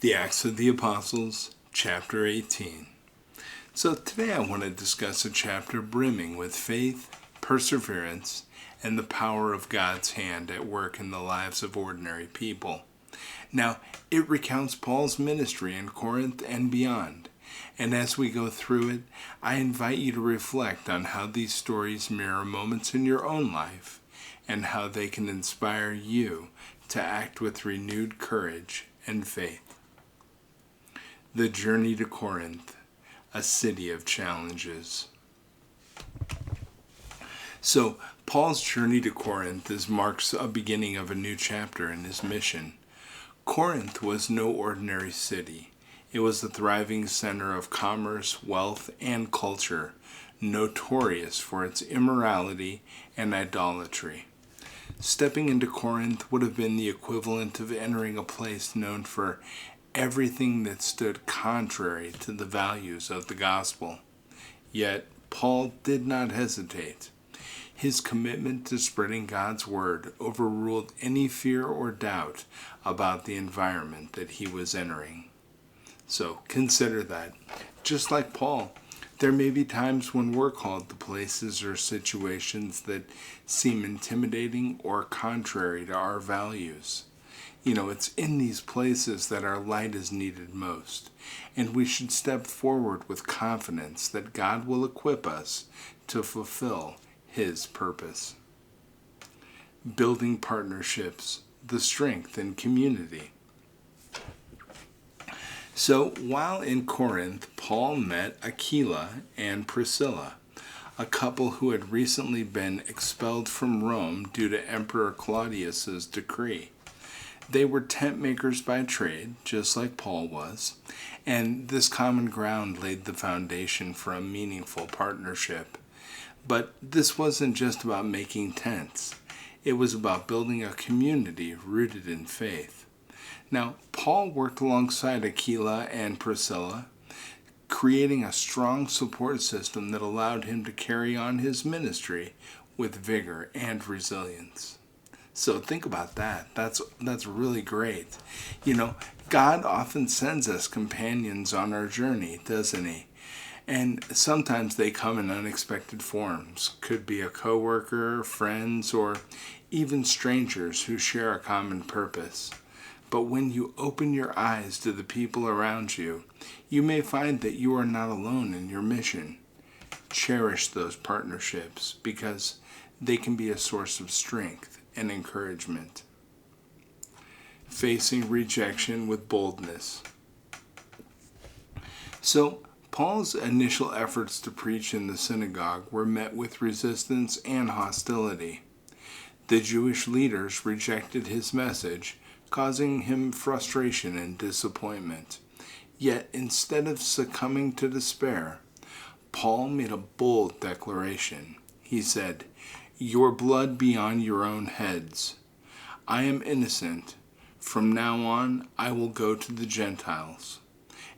The Acts of the Apostles, chapter 18. So today I want to discuss a chapter brimming with faith, perseverance, and the power of God's hand at work in the lives of ordinary people. Now, it recounts Paul's ministry in Corinth and beyond. And as we go through it, I invite you to reflect on how these stories mirror moments in your own life and how they can inspire you to act with renewed courage and faith. The journey to Corinth, a city of challenges. So, Paul's journey to Corinth marks a beginning of a new chapter in his mission. Corinth was no ordinary city. It was a thriving center of commerce, wealth, and culture, notorious for its immorality and idolatry. Stepping into Corinth would have been the equivalent of entering a place known for everything that stood contrary to the values of the gospel. Yet, Paul did not hesitate. His commitment to spreading God's word overruled any fear or doubt about the environment that he was entering. So, consider that. Just like Paul, there may be times when we're called to places or situations that seem intimidating or contrary to our values. It's in these places that our light is needed most, and we should step forward with confidence that God will equip us to fulfill His purpose. Building partnerships, the strength in community. So, while in Corinth, Paul met Aquila and Priscilla, a couple who had recently been expelled from Rome due to Emperor Claudius's decree. They were tent makers by trade, just like Paul was, and this common ground laid the foundation for a meaningful partnership. But this wasn't just about making tents. It was about building a community rooted in faith. Now, Paul worked alongside Aquila and Priscilla, creating a strong support system that allowed him to carry on his ministry with vigor and resilience. So think about that. That's really great. God often sends us companions on our journey, doesn't He? And sometimes they come in unexpected forms. Could be a coworker, friends, or even strangers who share a common purpose. But when you open your eyes to the people around you, you may find that you are not alone in your mission. Cherish those partnerships because they can be a source of strength and encouragement. Facing rejection with boldness. So, Paul's initial efforts to preach in the synagogue were met with resistance and hostility. The Jewish leaders rejected his message, causing him frustration and disappointment. Yet, instead of succumbing to despair, Paul made a bold declaration. He said, "Your blood be on your own heads. I am innocent. From now on, I will go to the Gentiles."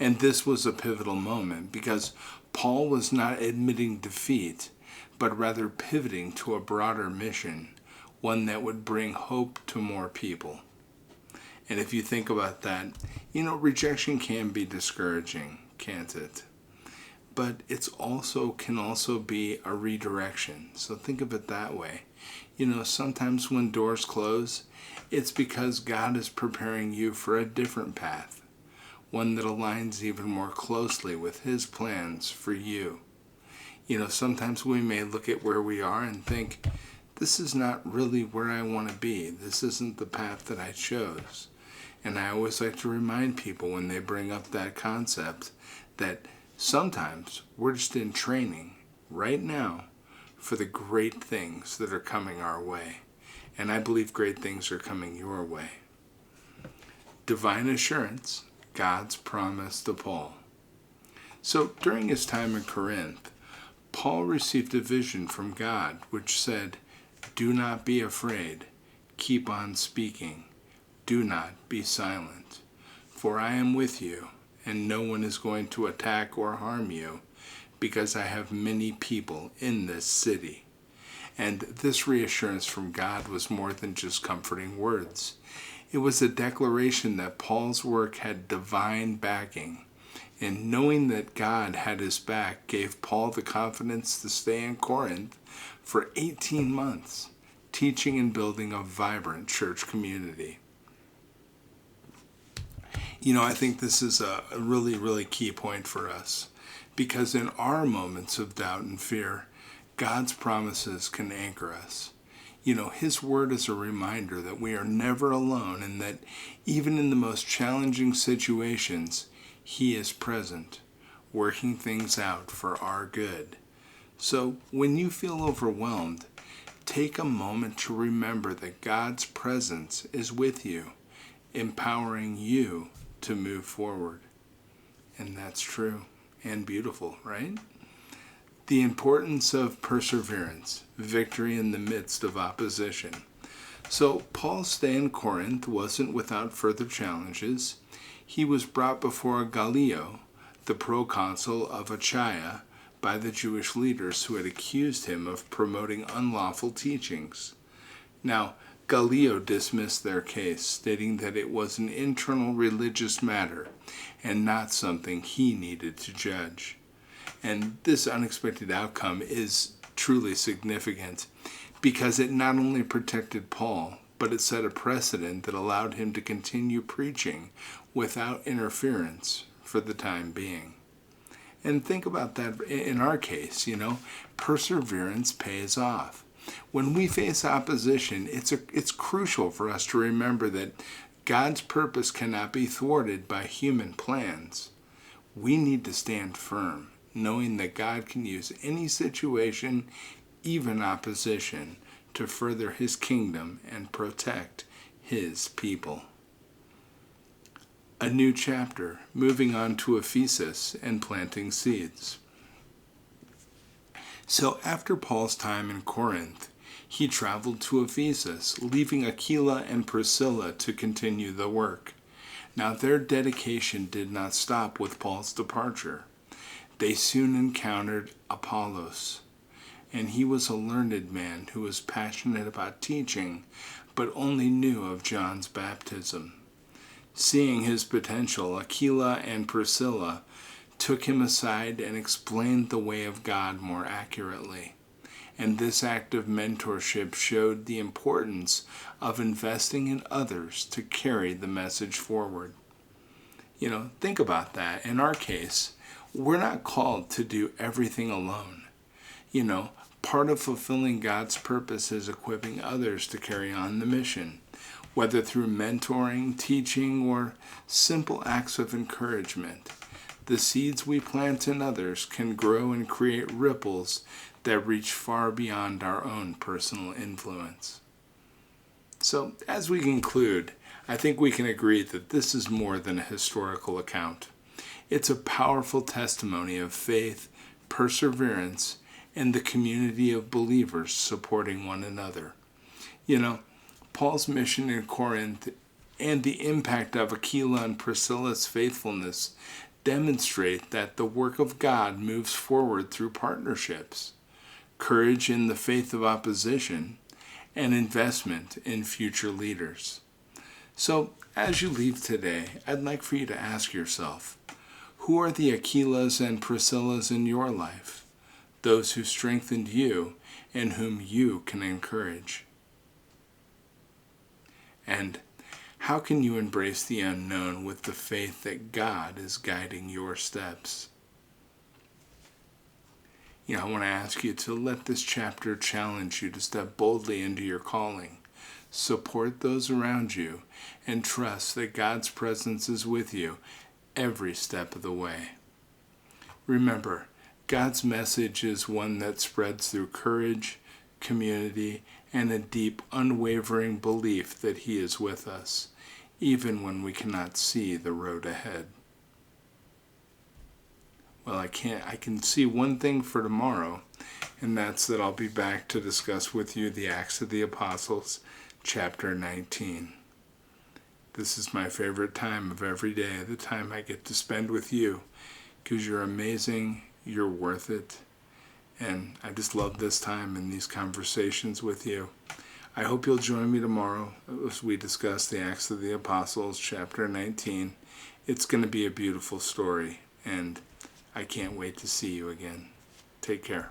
And this was a pivotal moment because Paul was not admitting defeat, but rather pivoting to a broader mission, one that would bring hope to more people. And if you think about that, rejection can be discouraging, can't it? But can also be a redirection. So think of it that way. Sometimes when doors close, it's because God is preparing you for a different path, one that aligns even more closely with His plans for you. Sometimes we may look at where we are and think, this is not really where I want to be. This isn't the path that I chose. And I always like to remind people when they bring up that concept that sometimes we're just in training right now for the great things that are coming our way. And I believe great things are coming your way. Divine assurance, God's promise to Paul. So during his time in Corinth, Paul received a vision from God which said, "Do not be afraid, keep on speaking, do not be silent, for I am with you, and no one is going to attack or harm you, because I have many people in this city." And this reassurance from God was more than just comforting words. It was a declaration that Paul's work had divine backing, and knowing that God had his back gave Paul the confidence to stay in Corinth for 18 months, teaching and building a vibrant church community. I think this is a really, really key point for us, because in our moments of doubt and fear, God's promises can anchor us. His word is a reminder that we are never alone, and that even in the most challenging situations, he is present, working things out for our good. So when you feel overwhelmed, take a moment to remember that God's presence is with you, empowering you to move forward. And that's true and beautiful, right? The importance of perseverance, victory in the midst of opposition. So Paul's stay in Corinth wasn't without further challenges. He was brought before Gallio, the proconsul of Achaia, by the Jewish leaders who had accused him of promoting unlawful teachings. Now, Gallio dismissed their case, stating that it was an internal religious matter and not something he needed to judge. And this unexpected outcome is truly significant, because it not only protected Paul, but it set a precedent that allowed him to continue preaching without interference for the time being. And think about that in our case, perseverance pays off. When we face opposition, it's crucial for us to remember that God's purpose cannot be thwarted by human plans. We need to stand firm, knowing that God can use any situation, even opposition, to further his kingdom and protect his people. A new chapter, moving on to Ephesus and planting seeds. So after Paul's time in Corinth, he traveled to Ephesus, leaving Aquila and Priscilla to continue the work. Now their dedication did not stop with Paul's departure. They soon encountered Apollos, and he was a learned man who was passionate about teaching, but only knew of John's baptism. Seeing his potential, Aquila and Priscilla took him aside and explained the way of God more accurately. And this act of mentorship showed the importance of investing in others to carry the message forward. Think about that. In our case, we're not called to do everything alone. Part of fulfilling God's purpose is equipping others to carry on the mission, whether through mentoring, teaching, or simple acts of encouragement. The seeds we plant in others can grow and create ripples that reach far beyond our own personal influence. So, as we conclude, I think we can agree that this is more than a historical account. It's a powerful testimony of faith, perseverance, and the community of believers supporting one another. Paul's mission in Corinth and the impact of Aquila and Priscilla's faithfulness demonstrate that the work of God moves forward through partnerships, courage in the face of opposition, and investment in future leaders. So, as you leave today, I'd like for you to ask yourself, who are the Aquilas and Priscillas in your life? Those who strengthened you and whom you can encourage. And how can you embrace the unknown with the faith that God is guiding your steps? I want to ask you to let this chapter challenge you to step boldly into your calling, support those around you, and trust that God's presence is with you every step of the way. Remember, God's message is one that spreads through courage, community, and a deep, unwavering belief that He is with us, even when we cannot see the road ahead. Well, I can see one thing for tomorrow, and that's that I'll be back to discuss with you the Acts of the Apostles, chapter 19. This is my favorite time of every day, the time I get to spend with you, because you're amazing, you're worth it, and I just love this time and these conversations with you. I hope you'll join me tomorrow as we discuss the Acts of the Apostles, chapter 19. It's going to be a beautiful story, and I can't wait to see you again. Take care.